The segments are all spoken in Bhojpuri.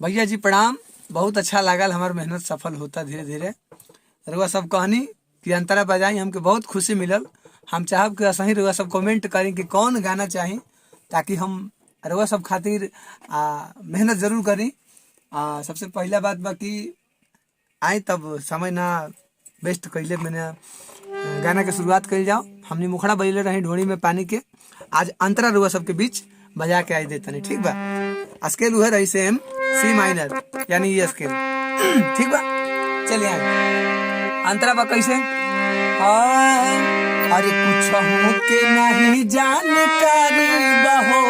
भैया जी प्रणाम। बहुत अच्छा लागल, हमार मेहनत सफल होता धीरे धीरे। रुआ सब कहनी कि अंतरा बजाई, हमके बहुत खुशी मिलल। हम चाहब कि ऐसा ही रुआ सब कमेंट करें कि कौन गाना चाही, ताकि हम रुआ सब खातिर मेहनत जरूर करी। सबसे पहला बात बा कि आई तब समय ना वेस्ट कैले मैंने गाना के शुरुआत करी जाओ। हमने मुखड़ा बजले रही ढोड़ी में पानी के, आज अंतरा रुआ सबके बीच बजा के आई देता नहीं। ठीक बा, स्केल उहे रही सेम सी माइनर यानी ये स्केल। ठीक बा, चलिए आए अंतरा बा कैसे। अरे कुछ हो के नहीं जानकारी बहो,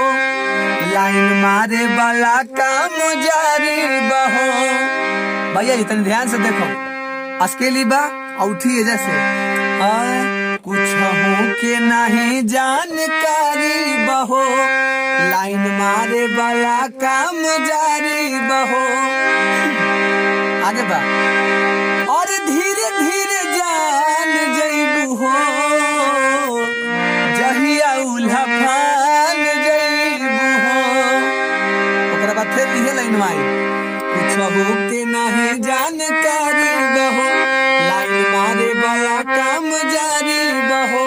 लाइन मारे वाला काम जारी बहो। भैया जी तनी ध्यान से देखो, स्केली बा औठी है जैसे। कुछ हो के नहीं जानकारी बहो, लाइन मारे वाला काम जारी बहो। आगे बा, और धीरे धीरे जान जइबू हो, जहिया उल्हा फान जइबू हो। ओकरा बाद फिर इहे लाइन में आई, कुछ हो के नहीं जानकारी बहो, लाइन मारे वाला काम जारी बहो।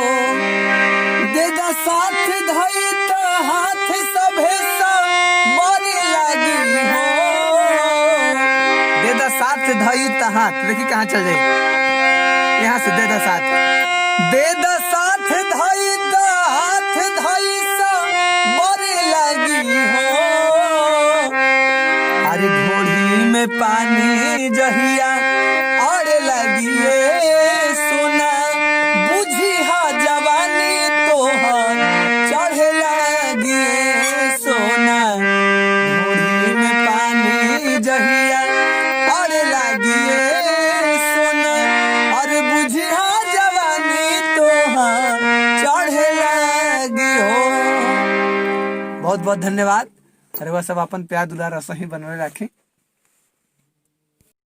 दे दा साथ धई तो हाथ सभे सब बड़ी लगी हो। दे दा साथ धई तो हाथ, देखिए कहाँ चल जाए, यहाँ से दे दा साथ। दे दा साथ धई तो हाथ धई सब बड़ी लगी हो। अरे घोड़ी में पानी जहिया और लगिए सोना, बुझी हा जवानी तोहर चढ़े लगिए सोना। घोड़ी में पानी जहिया और लगिए सोना, और बुझी हा जवानी तोहर चढ़े लगी हो। बहुत बहुत धन्यवाद। अरे वह सब अपन प्यार दुलार ऐसा ही बनवे रखें।